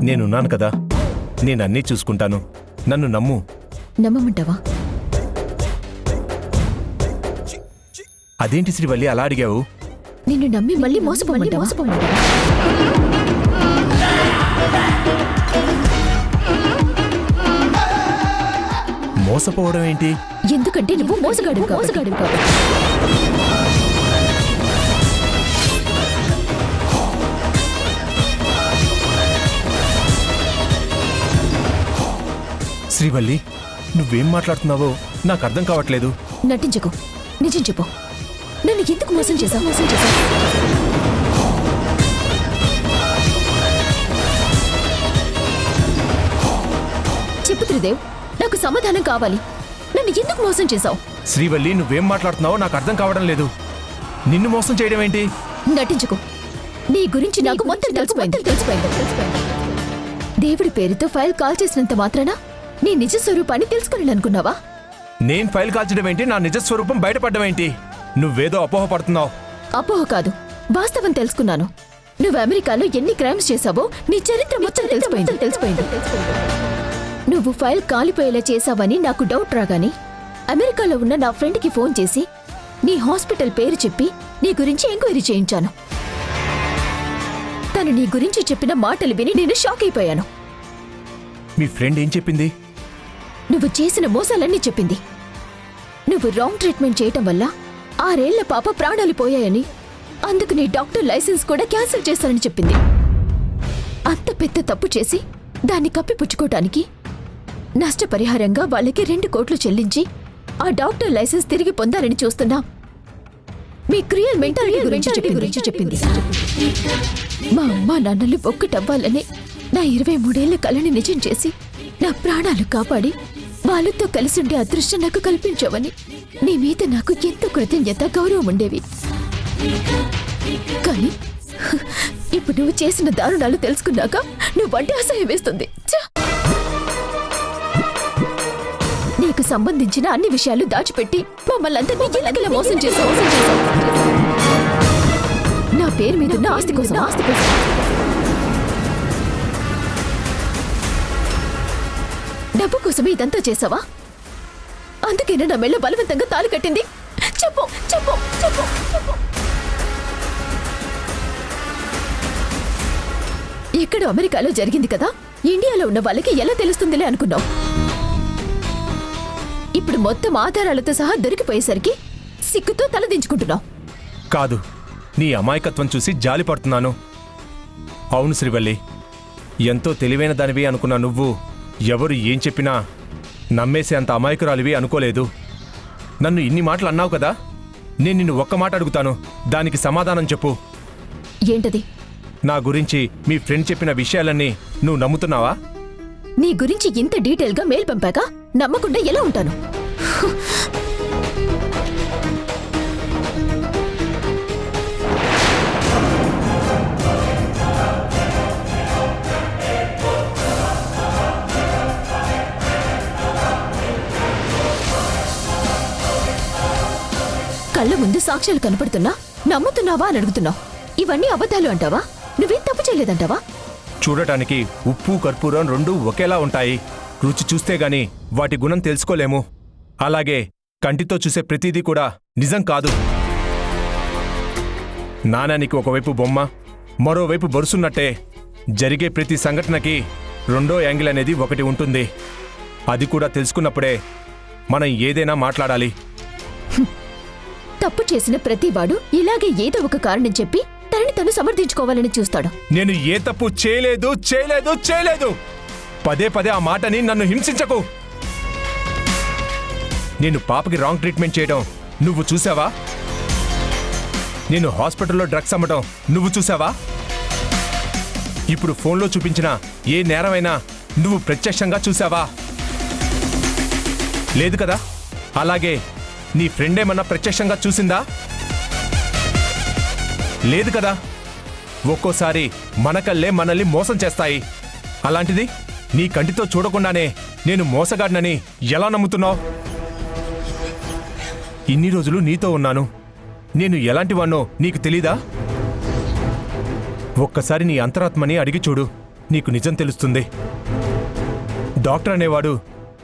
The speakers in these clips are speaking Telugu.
నేనున్నాను కదా, నేనన్నీ చూసుకుంటాను. నన్ను నమ్ము. నమ్మమంటావా? అదేంటి శ్రీవల్లి అలా అడిగావు? నిన్ను నమ్మి మళ్ళీ మోసపోమంటావా? మోసపోవడం ఏంటి? ఎందుకంటే నువ్వు మోసగాడు కాబట్టి. శ్రీవల్లి, నువ్వేం మాట్లాడుతున్నావో నాకు అర్థం కావట్లేదు. నటించకు, నిజం చెప్పు. నన్ను ఎందుకు మోసం చేశావు? చెప్పు త్రిదేవ్, నాకు సమాధానం కావాలి. నన్ను ఎందుకు మోసం చేశావు? శ్రీవల్లి, నువ్వేం మాట్లాడుతున్నావో నాకు అర్థం కావడం లేదు. నిన్ను మోసం చేయడం ఏంటి? నటించకు. నీ గురించి నాకు మొత్తం తెలిసిపోయింది. దేవుడి పేరుతో ఫైల్ కాల్ చేసినంత మాత్రాన నీ నిజ స్వరూపాన్ని తెలుసుకోవాలనుకున్నావా? నేను ఫైల్ కాల్చడం ఏంటి? నా నిజ స్వరూపం బయటపడడం ఏంటి? నువ్వేదో అపోహపడుతున్నావు. అపోహ కాదు, వాస్తవం తెలుసుకున్నాను. నువ్వు అమెరికాలో ఎన్ని క్రైమ్స్ చేశావో నీ చరిత్ర మొత్తం తెలిసిపోయింది. నువ్వు ఫైల్ కాలిపోయేలా చేశావని నాకు డౌట్ రాగానే అమెరికాలో ఉన్న నా ఫ్రెండ్కి ఫోన్ చేసి నీ హాస్పిటల్ పేరు చెప్పి నీ గురించి ఎంక్వైరీ చేయించాను. తను నీ గురించి చెప్పిన మాటలు విని నేను షాక్ అయిపోయాను. మీ ఫ్రెండ్ ఏం చెప్పింది? నువ్వు చేసిన మోసాలన్నీ చెప్పింది. నువ్వు రాంగ్ ట్రీట్మెంట్ చేయటం వల్ల 6 ఏళ్ల పాప ప్రాణాలు పోయాయని, అందుకు నీ డాక్టర్ లైసెన్స్ కూడా క్యాన్సిల్ చేస్తానని చెప్పింది. అంత పెద్ద తప్పు చేసి దాన్ని కప్పిపుచ్చుకోవటానికి నష్టపరిహారంగా వాళ్ళకి 2 కోట్లు చెల్లించి ఆ డాక్టర్ లైసెన్స్ తిరిగి పొందాలని చూస్తున్నా మీ క్రియల్ మెంటాలిటీ గురించి చెప్పింది. మా అమ్మా నాన్నలు ఒక్కటవ్వాలని నా 23 ఏళ్ల కలని నిజం చేసి నా ప్రాణాలు కాపాడి వాళ్ళతో కలిసుండే అదృష్టం నాకు కల్పించావని నీ మీద నాకు ఎంతో కృతజ్ఞత, గౌరవం ఉండేవి. కానీ ఇప్పుడు నువ్వు చేసిన దారుణాలు తెలుసుకున్నాక నువ్వంటే అసహ్యం వేస్తుంది. నీకు సంబంధించిన అన్ని విషయాలు దాచిపెట్టి మమ్మల్ని అందరినీ ఎలాగలా మోసం చేసావు. నా పేరు మీదున్న ఆస్తి కోసం డబ్బు కోసమే ఇదంతా చేసావా? అందుకేనా నా మెళ్ళ బలవంతంగా తాళి కట్టింది? చెప్పు. ఎక్కడో అమెరికాలో జరిగింది కదా, ఇండియాలో ఉన్న వాళ్ళకి ఎలా తెలుస్తుందిలే అనుకున్నావు. ఇప్పుడు మొత్తం ఆధారాలతో సహా దొరికిపోయేసరికి సిగ్గుతో తలదించుకుంటున్నావు. కాదు, నీ అమాయకత్వం చూసి జాలి పడుతున్నాను. అవును శ్రీవల్లి, ఎంతో తెలివైన దానివి అనుకున్నా నువ్వు ఎవరు ఏం చెప్పినా నమ్మేసే అంత అమాయకురాలివి అనుకోలేదు. నన్ను ఇన్ని మాటలు అన్నావు కదా, నేను నిన్ను ఒక్క మాట అడుగుతాను, దానికి సమాధానం చెప్పు. ఏంటది? నా గురించి మీ ఫ్రెండ్ చెప్పిన విషయాలన్నీ నువ్వు నమ్ముతున్నావా? నీ గురించి ఇంత డీటెయిల్గా మెయిల్ పంపాక నమ్మకుండా ఎలా ఉంటాను? కళ్ళ ముందు సాక్ష్యాలు కనపడుతున్నా నమ్ముతున్నావా అని అడుగుతున్నావు. ఇవన్నీ అబద్ధాలు అంటావా? నువ్వేం తప్పు చేయలేదంటావా? చూడటానికి ఉప్పు కర్పూరం రెండూ ఒకేలా ఉంటాయి. రుచి చూస్తే గాని వాటి గుణం తెలుసుకోలేము. అలాగే కంటితో చూసే ప్రతిదీ కూడా నిజం కాదు. నాణానికి ఒకవైపు బొమ్మ, మరోవైపు బొరుసున్నట్టే జరిగే ప్రతి సంఘటనకి రెండో యాంగిల్ అనేది ఒకటి ఉంటుంది. అది కూడా తెలుసుకున్నప్పుడే మనం ఏదైనా మాట్లాడాలి. తప్పు చేసిన ప్రతివాడు ఇలాగే ఏదో ఒక కారణం చెప్పి తనని తను సమర్థించుకోవాలని చూస్తాడు. నేను ఏ తప్పు చేయలేదు. పదే పదే ఆ మాటని నన్ను హింసించకు. నేను పాపకి రాంగ్ ట్రీట్మెంట్ చేయడం నువ్వు చూసావా? నేను హాస్పిటల్లో డ్రగ్స్ అమ్మడం నువ్వు చూసావా? ఇప్పుడు ఫోన్లో చూపించిన ఏ నేరమైనా నువ్వు ప్రత్యక్షంగా చూసావా? లేదు కదా. అలాగే నీ ఫ్రెండ్ ఏమన్నా ప్రత్యక్షంగా చూసిందా? లేదు కదా. ఒక్కోసారి మన కళ్ళే మనల్ని మోసం చేస్తాయి. అలాంటిది నీ కంటితో చూడకుండానే నేను మోసగాడినని ఎలా నమ్ముతున్నావు? ఇన్ని రోజులు నీతో ఉన్నాను, నేను ఎలాంటివాణ్ణో నీకు తెలీదా? ఒక్కసారి నీ అంతరాత్మని అడిగి చూడు. నీకు నిజం తెలుస్తుంది. డాక్టర్ అనేవాడు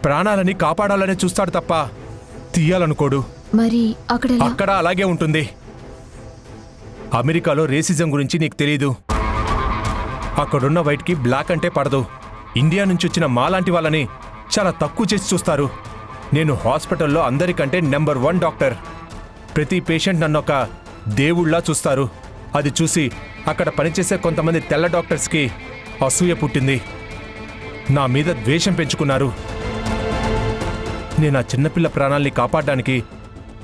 ప్రాణాలని కాపాడాలనే చూస్తాడు తప్ప తీయాలనుకోడు. మరి అక్కడ అలాగే ఉంటుంది. అమెరికాలో రేసిజం గురించి నీకు తెలీదు. అక్కడున్న వైట్కి బ్లాక్ అంటే పడదు. ఇండియా నుంచి వచ్చిన మాలాంటి వాళ్ళని చాలా తక్కువ చేసి చూస్తారు. నేను హాస్పిటల్లో అందరికంటే నెంబర్ 1 డాక్టర్. ప్రతి పేషెంట్ నన్ను ఒక దేవుళ్లా చూస్తారు. అది చూసి అక్కడ పనిచేసే కొంతమంది తెల్ల డాక్టర్స్కి అసూయ పుట్టింది. నా మీద ద్వేషం పెంచుకున్నారు. నేను ఆ చిన్నపిల్ల ప్రాణాల్ని కాపాడడానికి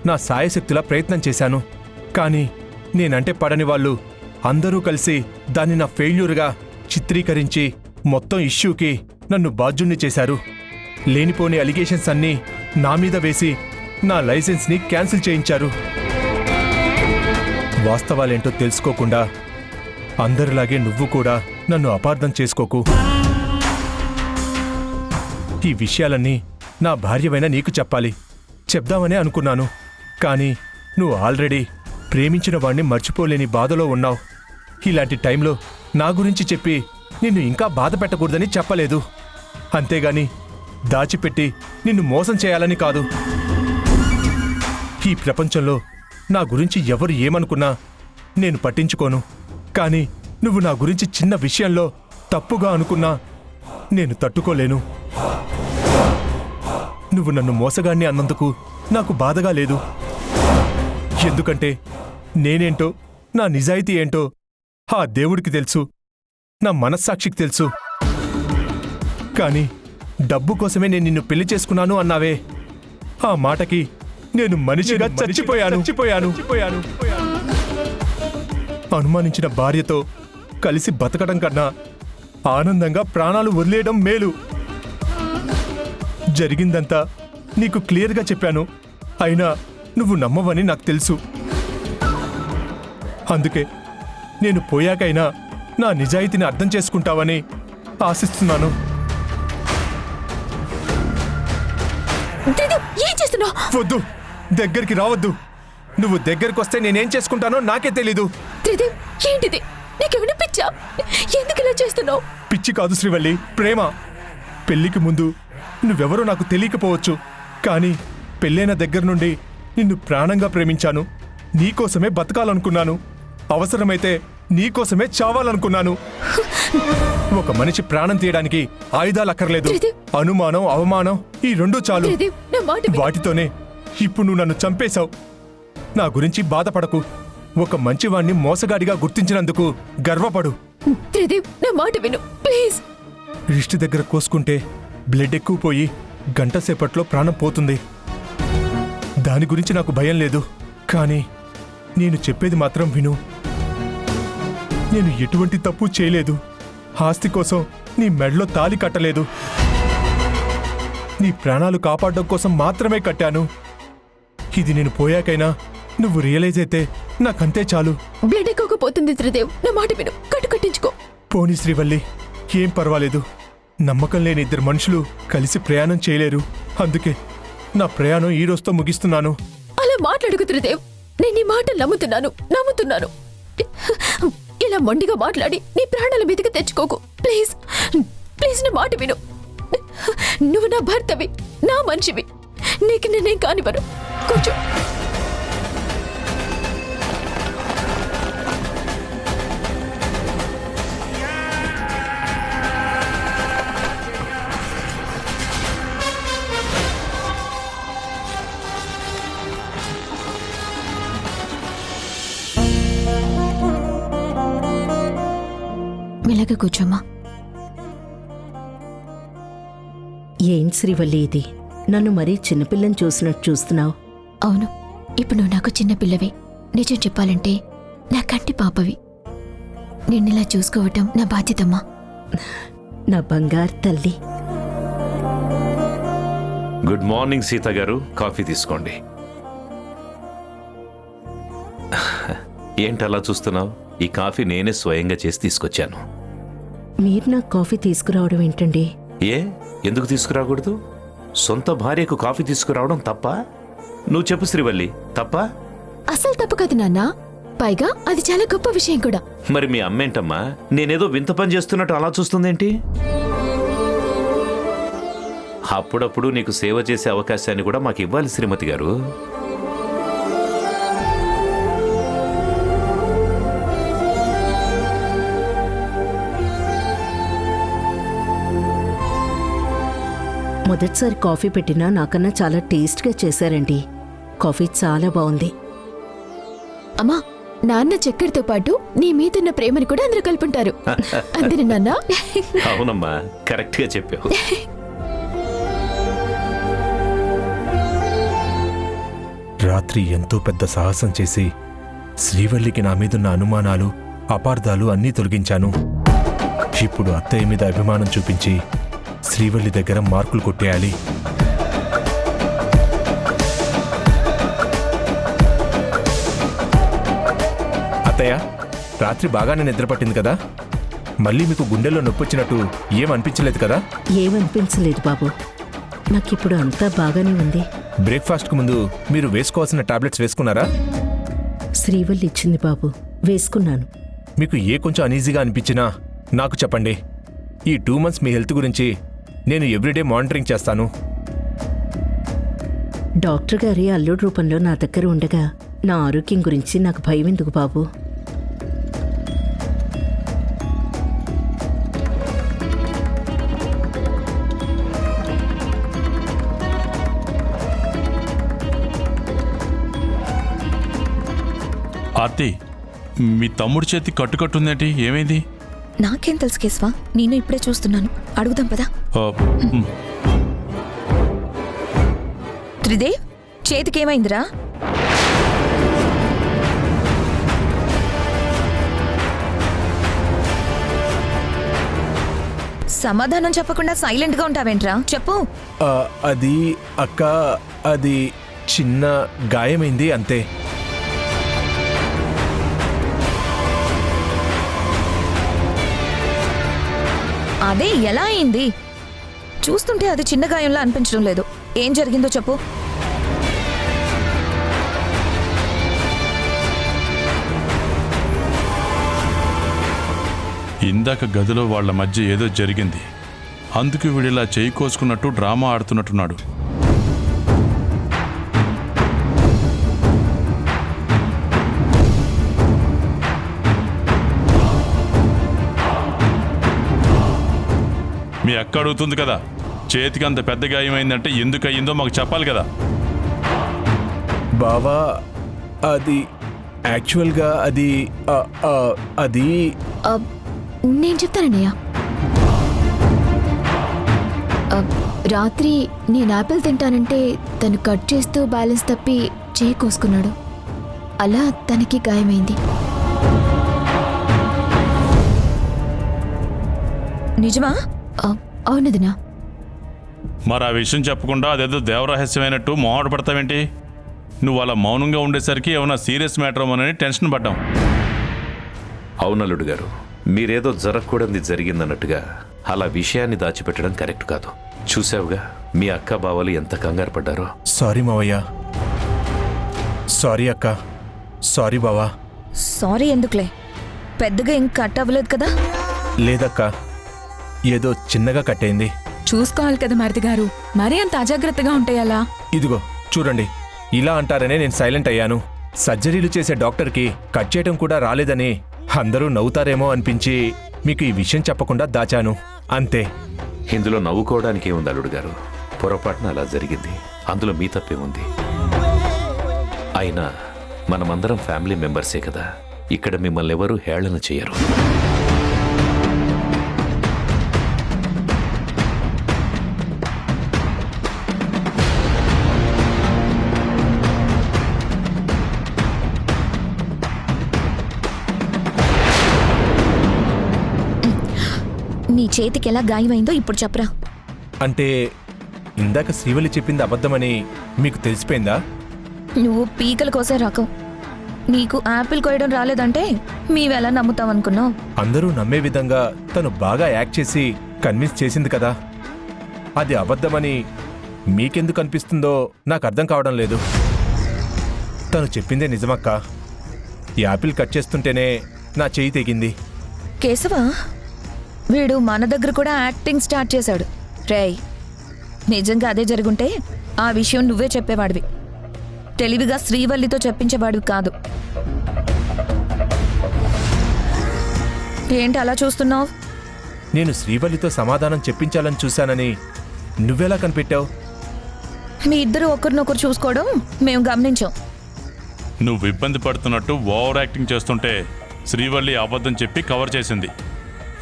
నా సాయశక్తిలా ప్రయత్నం చేశాను. కానీ నేనంటే పడని వాళ్ళు అందరూ కలిసి దాన్ని నా ఫెయిల్యూర్గా చిత్రీకరించి మొత్తం ఇష్యూకి నన్ను బాధ్యుణ్ణి చేశారు. లేనిపోని అలిగేషన్స్ అన్నీ నా మీద వేసి నా లైసెన్స్ని క్యాన్సిల్ చేయించారు. వాస్తవాలేంటో తెలుసుకోకుండా అందరిలాగే నువ్వు కూడా నన్ను అపార్థం చేసుకోకు. ఈ విషయాలన్నీ నా భార్యవైన నీకు చెప్పాలి, చెప్దామనే అనుకున్నాను. కానీ నువ్వు ఆల్రెడీ ప్రేమించిన వాణ్ణి మర్చిపోలేని బాధలో ఉన్నావు. ఇలాంటి టైంలో నా గురించి చెప్పి నిన్ను ఇంకా బాధ పెట్టకూడదని చెప్పలేదు. అంతేగాని దాచిపెట్టి నిన్ను మోసం చేయాలని కాదు. ఈ ప్రపంచంలో నా గురించి ఎవరు ఏమనుకున్నా నేను పట్టించుకోను. కానీ నువ్వు నా గురించి చిన్న విషయంలో తప్పుగా అనుకున్నా నేను తట్టుకోలేను. నువ్వు నన్ను మోసగాన్ని అన్నందుకు నాకు బాధగా లేదు. ఎందుకంటే నేనేంటో, నా నిజాయితీ ఏంటో ఆ దేవుడికి తెలుసు, నా మనస్సాక్షికి తెలుసు. కానీ డబ్బు కోసమే నేను నిన్ను పెళ్లి చేసుకున్నాను అన్నావే, ఆ మాటకి నేను మనిషిగా చచ్చిపోయాను. అనుమానించిన భార్యతో కలిసి బతకడం కన్నా ఆనందంగా ప్రాణాలు వదిలేయడం మేలు. జరిగిందంతా నీకు క్లియర్గా చెప్పాను. అయినా నువ్వు నమ్మవని నాకు తెలుసు. అందుకే నేను పోయాకైనా నా నిజాయితీని అర్థం చేసుకుంటావని ఆశిస్తున్నాను. ఏం చేస్తున్నావు? వద్దు, దగ్గరికి రావద్దు. నువ్వు దగ్గరికి వస్తే నేనేం చేసుకుంటానో నాకే తెలీదు. ఏంటిది? నీకేమైనా పిచ్చా? ఎందుకు ఇలా చేస్తున్నావు? పిచ్చి కాదు శ్రీవల్లి, ప్రేమ. పెళ్లికి ముందు నువ్వెవరో నాకు తెలియకపోవచ్చు. కానీ పెళ్ళైన దగ్గర నుండి నిన్ను ప్రాణంగా ప్రేమించాను. నీకోసమే బతకాలనుకున్నాను. అవసరమైతే నీకోసమే చావాలనుకున్నాను. ఒక మనిషి ప్రాణం తీయడానికి ఆయుధాలు అక్కర్లేదు. అనుమానం, అవమానం ఈ రెండూ చాలు. వాటితోనే ఇప్పుడు నువ్వు నన్ను చంపేశావు. నా గురించి బాధపడకు. ఒక మంచివాణ్ణి మోసగాడిగా గుర్తించినందుకు గర్వపడు. నా మాట విను ప్లీజ్. రిస్ట్ దగ్గర కోసుకుంటే బ్లడ్ ఎక్కువపోయి గంట సేపట్లో ప్రాణం పోతుంది. దాని గురించి నాకు భయం లేదు. కానీ నేను చెప్పేది మాత్రం విను. నేను ఎటువంటి తప్పు చేయలేదు. ఆస్తి కోసం నీ మెడలో తాళి కట్టలేదు. నీ ప్రాణాలు కాపాడడం కోసం మాత్రమే కట్టాను. ఇది నేను పోయాకైనా నువ్వు రియలైజ్ అయితే నాకంతే చాలు. బ్లడ్ ఎక్కువపోతుంది త్రిదేవ్, నా మాట విను, కట్టించుకో. పోనీ శ్రీవల్లి, ఏం పర్వాలేదు. నమ్మకం లేని ఇద్దరు మనుషులు కలిసి ప్రయాణం చేయలేరు. అందుకే నా ప్రయాణం ఈ రోజుతో ముగిస్తున్నాను. అలా మాట్లాడుకు త్రిదేవ్, నేను నీ మాట నమ్ముతున్నాను. ఇలా మొండిగా మాట్లాడి నీ ప్రాణాల మీదకి తెచ్చుకోకు ప్లీజ్. నా మాట విను. నువ్వు నా భర్తవి, నా మనిషివి. నీకు నేనేం కానివ్వను. కూర్చో. మెల్లగా కూర్చోమ్మా. ఏం శ్రీవల్లి ఇది? నన్ను మరీ చిన్నపిల్లని చూసినట్టు చూస్తున్నావు. అవును, ఇప్పుడు నువ్వు నాకు చిన్నపిల్లవి. నిజం చెప్పాలంటే నా కంటి పాపవి. నిన్నిలా చూసుకోవటం నా బాధ్యతమ్మా. నా బంగారు తల్లి. గుడ్ మార్నింగ్ సీత గారు, కాఫీ తీసుకోండి. ఏంటలా చూస్తున్నావు? ఈ కాఫీ నేనే స్వయంగా చేసి తీసుకొచ్చాను. మీరు నాకు కాఫీ తీసుకురావడం ఏంటండి? ఏ, ఎందుకు తీసుకురాకూడదు? సొంత భార్యకు కాఫీ తీసుకురావడం తప్ప? నువ్వు చెప్పు శ్రీవల్లి, తప్ప? అసలు తప్పు కాదు నాన్న. పైగా అది చాలా గొప్ప విషయం కూడా. మరి మీ అమ్మేంటమ్మా నేనేదో వింత పని చేస్తున్నట్టు అలా చూస్తుందేంటి? అప్పుడప్పుడు నీకు సేవ చేసే అవకాశాన్ని కూడా మాకు ఇవ్వాలి శ్రీమతి గారు. మొదటిసారి కాఫీ పెట్టినా నాకన్నా చాలా టేస్ట్గా చేశారండి. కాఫీ చాలా బాగుంది. అమ్మా, నాన్న చక్కెరతో పాటు నీ మీదున్న ప్రేమని కూడా అందరూ కలుపుంటారు. అంతేనా నాన్న? అవునమ్మా, కరెక్ట్గా చెప్పావు. రాత్రి ఎంతో పెద్ద సాహసం చేసి శ్రీవల్లికి నా మీదున్న అనుమానాలు, అపార్థాలు అన్నీ తొలగించాను. ఇప్పుడు అత్తయ్య మీద అభిమానం చూపించి శ్రీవల్లి దగ్గర మార్కులు కొట్టేయాలి. అత్తయ్య, రాత్రి బాగానే నిద్ర పట్టింది కదా? మళ్ళీ మీకు గుండెల్లో నొప్పొచ్చినట్టు ఏమనిపించలేదు కదా? ఏమనిపించలేదు బాబు, నాకిప్పుడు అంతా బాగానే ఉంది. బ్రేక్ఫాస్ట్కు ముందు మీరు వేసుకోవాల్సిన టాబ్లెట్స్ వేసుకున్నారా? శ్రీవల్లి ఇచ్చింది బాబు, వేసుకున్నాను. మీకు ఏ కొంచెం అనీజీగా అనిపించినా నాకు చెప్పండి. ఈ 2 months మీ హెల్త్ గురించి నేను ఎవ్రీడే మానిటరింగ్ చేస్తాను. డాక్టర్ గారి అల్లుడు రూపంలో నా దగ్గర ఉండగా నా ఆరోగ్యం గురించి నాకు భయం ఎందుకు బాబు? ఆర్తి, మీ తమ్ముడి చేతి కట్టుకట్టుందేంటి? ఏమైంది? నాకేం తెలుసు కేశవా, నేను ఇప్పుడే చూస్తున్నాను. అడుగుదాం పదా. త్రిదేవ్, చేతికేమైందిరా? సమాధానం చెప్పకుండా సైలెంట్ గా ఉంటావేంట్రా? చెప్పు. అది అక్క, అది చిన్న గాయమైంది అంతే. అదే ఎలా అయింది? చూస్తుంటే అది చిన్న గాయంలా అనిపించడం లేదు. ఏం జరిగిందో చెప్పు. ఇందాక గదిలో వాళ్ళ మధ్య ఏదో జరిగింది. అందుకు వీడిలా చేయి కోసుకున్నట్టు డ్రామా ఆడుతున్నట్టున్నాడు. మీ అక్క అడుగుతుంది కదా, చేతికి అంత పెద్ద గాయమైందంటే ఎందుకు అయ్యిందో మాకు చెప్పాలి కదా. బావా, అది యాక్చువల్గా అది అది నేను చెప్తానన్నయ్య. రాత్రి నేను యాపిల్ తింటానంటే తను కట్ చేస్తూ బ్యాలెన్స్ తప్పి చేయి కోసుకున్నాడు. అలా తనకి గాయమైంది. నిజమా? అవునదినా. మరి ఆ విషయం చెప్పకుండా అదేదో దేవరహస్యమైనట్టు మొహాట పడతావేంటి? నువ్వు అలా మౌనంగా ఉండేసరికి ఏమైనా సీరియస్ మ్యాటర్ అవ్వనని టెన్షన్ పడ్డాం. అవునల్లుడు గారు, మీరేదో జరగకూడదు జరిగిందన్నట్టుగా అలా విషయాన్ని దాచిపెట్టడం కరెక్ట్ కాదు. చూసావుగా మీ అక్క బావలు ఎంత కంగారు పడ్డారో. సారీ మావయ్య. సారీ అక్క. సారీ బావా. సారీ ఎందుకులే, పెద్దగా ఇంక కట్ అవ్వలేదు కదా. లేదక్క, ఏదో చిన్నగా కట్టయింది. చూసుకోవాలి కదా మరిది గారు, మరీ అంత అజాగ్రత్తగా ఉంటే ఎలా? ఇదిగో చూడండి, ఇలా అంటారనే నేను సైలెంట్ అయ్యాను. సర్జరీలు చేసే డాక్టర్కి కట్ చేయడం కూడా రాలేదని అందరూ నవ్వుతారేమో అనిపించి మీకు ఈ విషయం చెప్పకుండా దాచాను అంతే. ఇందులో నవ్వుకోవడానికి ఏముంది అల్లుడు గారు? పొరపాటున అలా జరిగింది, అందులో మీ తప్పేముంది? అయినా మనమందరం ఫ్యామిలీ మెంబర్సే కదా, ఇక్కడ మిమ్మల్ని ఎవరూ హేళన చేయరు. నీ చేతికి ఎలా గాయమైందో ఇప్పుడు చెప్పరా. అంటే ఇందాక శ్రీవల్లి చెప్పింది అబద్ధమని మీకు తెలిసిపోయిందా? నువ్వు పీకల కోసే రాకవు. నీకు యాపిల్ కోయడం రాలేదంటే మేవెలా నమ్ముతాం అనుకున్నావు? అందరూ నమ్మే విధంగా తను బాగా యాక్ట్ చేసి కన్విన్స్ చేసింది కదా. అది అబద్ధమని మీకెందుకు అనిపిస్తుందో నాకు అర్థం కావడం లేదు. తను చెప్పిందే నిజమక్క. యాపిల్ కట్ చేస్తుంటేనే నా చెయ్యి తెగింది. కేశవ, వీడు మన దగ్గర కూడా యాక్టింగ్ స్టార్ట్ చేశాడు. రేయ్, నిజంగా అదే జరుగుంటే ఆ విషయం నువ్వే చెప్పేవాడివి. తెలివిగా శ్రీవల్లితో చెప్పించేవాడివి కాదు. ఏంటి అలా చూస్తున్నావు? నేను శ్రీవల్లితో సమాధానం చెప్పించాలని చూశానని నువ్వెలా కనిపెట్టావు? మీ ఇద్దరు ఒకరినొకరు చూసుకోవడం మేము గమనించాం. నువ్వు ఇబ్బంది పడుతున్నట్టు ఓవర్ యాక్టింగ్ చేస్తుంటే శ్రీవల్లి అబద్ధం చెప్పి కవర్ చేసింది.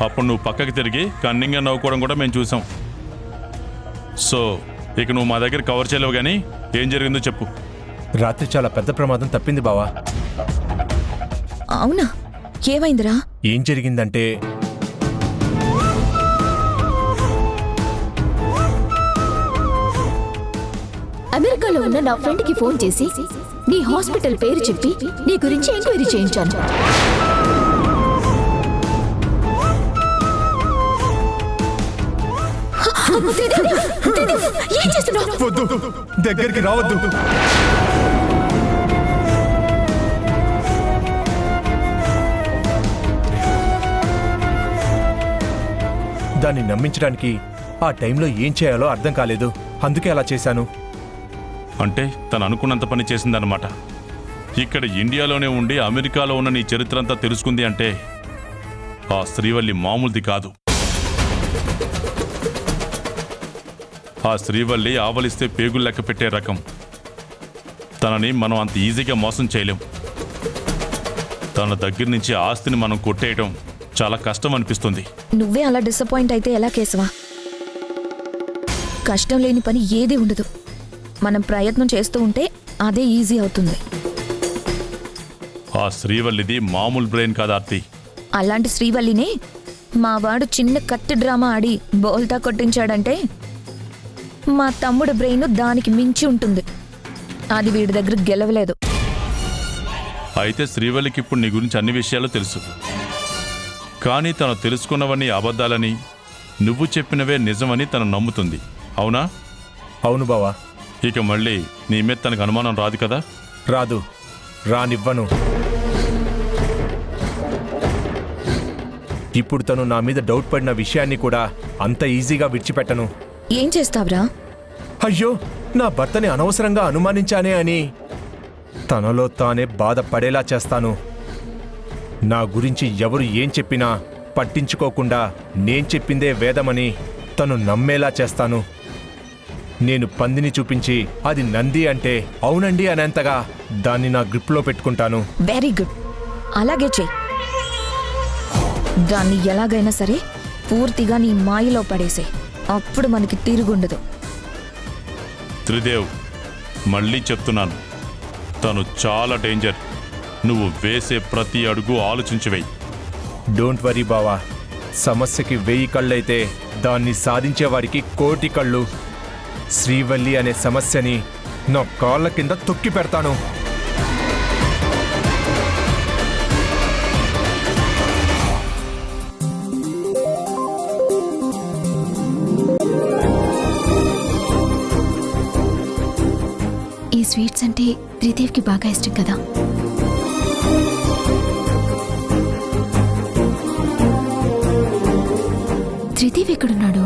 అప్పుడు నువ్వు పక్కకి తిరిగి కన్నింగా నవ్వుకోవడం కూడా మేము చూసాం. సో ఇక నువ్వు మా దగ్గర కవర్ చేయలేవు, కానీ ఏం జరిగిందో చెప్పు. రాత్రి చాలా పెద్ద ప్రమాదం తప్పింది బావా. అవునా? ఏమైందిరా? ఏం జరిగిందంటే అమెరికాలో ఉన్న నా ఫ్రెండ్ కి ఫోన్ చేసి నీ హాస్పిటల్ పేరు చెప్పి నీ గురించి ఎంక్వైరీ చేయించాను. ఏం చేస్తున్నావు? వద్దు, దగ్గరికి రావద్దు. దాన్ని నమ్మించడానికి ఆ టైంలో ఏం చేయాలో అర్థం కాలేదు. అందుకే అలా చేశాను. అంటే తను అనుకున్నంత పని చేసిందన్నమాట. ఇక్కడ ఇండియాలోనే ఉండి అమెరికాలో ఉన్న నీ చరిత్ర అంతా తెలుసుకుంది అంటే ఆ శ్రీవల్లి మామూలుది కాదు. ఆ శ్రీవల్లి ఆవలిస్తే పేగులు లెక్క పెట్టే రకం. తనని మనం అంత ఈజీగా మోసం చేయలేం. తన దగ్గర నుంచి ఆస్తిని మనం కొట్టేయడం చాలా కష్టం అనిపిస్తుంది. నువ్వే అలా డిసప్పాయింట్ అయితే ఎలా కేశవా? కష్టం లేని పని ఏదీ ఉండదు. మనం ప్రయత్నం చేస్తూ ఉంటే అదే ఈజీ అవుతుంది. ఆ శ్రీవల్లిది మామూలు బ్రెయిన్ కాదు ఆర్తి. అలాంటి శ్రీవల్లిని మా వాడు చిన్న కత్తి డ్రామా ఆడి బోల్తా కొట్టించాడంటే మా తమ్ముడు బ్రెయిన్ దానికి మించి ఉంటుంది. అది వీడి దగ్గర గెలవలేదు. అయితే శ్రీవల్లికి ఇప్పుడు నీ గురించి అన్ని విషయాలు తెలుసు. కానీ తను తెలుసుకున్నవన్నీ అబద్ధాలని, నువ్వు చెప్పినవే నిజమని తను నమ్ముతుంది. అవునా? అవును బావా. ఇక మళ్ళీ నీ మీద తనకు అనుమానం రాదు కదా? రాదు, రానివ్వను. ఇప్పుడు తను నా మీద డౌట్ పడిన విషయాన్ని కూడా అంత ఈజీగా విడిచిపెట్టను. ఏం చేస్తావురా? అయ్యో, నా భర్తని అనవసరంగా అనుమానించానే అని తనలో తానే బాధపడేలా చేస్తాను. నా గురించి ఎవరు ఏం చెప్పినా పట్టించుకోకుండా నేను చెప్పిందే వేదమని తను నమ్మేలా చేస్తాను. నేను పందిని చూపించి అది నంది అంటే అవునండి అనేంతగా దాన్ని నా గ్రిప్లో పెట్టుకుంటాను. వెరీ గుడ్, అలాగే చెయ్యి. దాన్ని ఎలాగైనా సరే పూర్తిగా నీ మాయలో పడేసే. అప్పుడు మనకి తిరుగుండదు. త్రిదేవ్, మళ్ళీ చెప్తున్నాను, తను చాలా డేంజర్. నువ్వు వేసే ప్రతి అడుగు ఆలోచించి వెయ్యి. డోంట్ వరీ బావా. సమస్యకి 1000 కళ్ళైతే దాన్ని సాధించేవాడికి 1,000,000 కళ్ళు. శ్రీవల్లి అనే సమస్యని నా కాళ్ళ కింద తొక్కి పెడతాను. ఈ స్వీట్స్ అంటే త్రిదేవ్కి బాగా ఇష్టం కదా. త్రిదేవ్ ఎక్కడున్నాడు?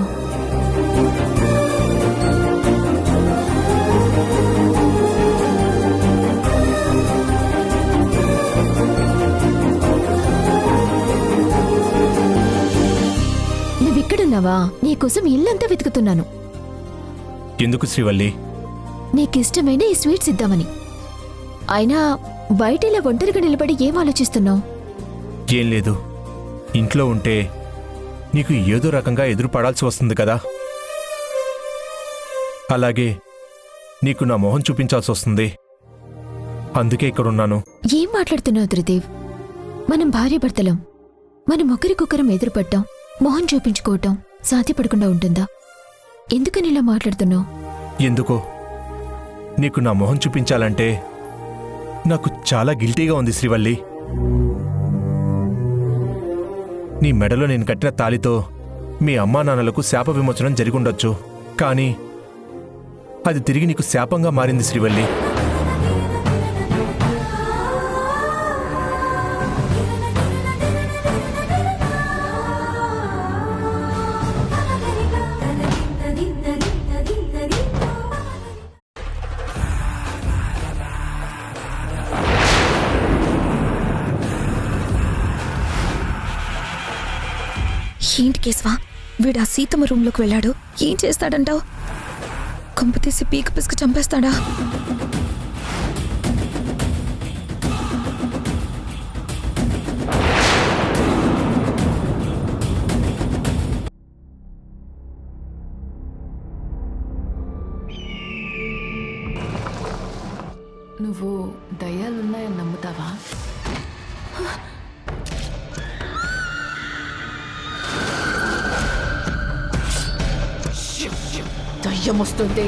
నువ్విక్కడున్నావా? నీకోసం ఇల్లంతా వెతుకుతున్నాను. ఎందుకు శ్రీవల్లి? నీకిష్టమైన ఈ స్వీట్స్ ఇద్దామని. అయినా బయట ఇలా ఒంటరిగా నిలబడి ఏం ఆలోచిస్తున్నావు? ఏం లేదు, ఇంట్లో ఉంటే నీకు ఏదో రకంగా ఎదురుపడాల్సి వస్తుంది కదా. అలాగే నీకు నా మొహం చూపించాల్సి వస్తుంది. అందుకే ఇక్కడున్నాను. ఏం మాట్లాడుతున్నావు త్రిదేవ్? మనం భార్యాభర్తలం. మనం ఒకరికొకరం ఎదురుపడ్డాం, మొహం చూపించుకోవటం సాధ్యపడకుండా ఉంటుందా? ఎందుకని ఇలా మాట్లాడుతున్నావు? ఎందుకో నీకు నా మొహం చూపించాలంటే నాకు చాలా గిల్టీగా ఉంది శ్రీవల్లి. నీ మెడలో నేను కట్టిన తాళితో మీ అమ్మా నాన్నలకు శాప విమోచనం జరిగుండొచ్చు, కానీ అది తిరిగి నీకు శాపంగా మారింది శ్రీవల్లి. ఏంటి కేశవా, వీడు ఆ సీతమ్మ రూమ్లోకి వెళ్ళాడు. ఏం చేస్తాడంటావు? కంపు తీసి పీక పిసుకు చంపేస్తాడా? నువ్వు దయ్యాలున్నాయని నమ్ముతావా? దయ్యం వస్తుంది.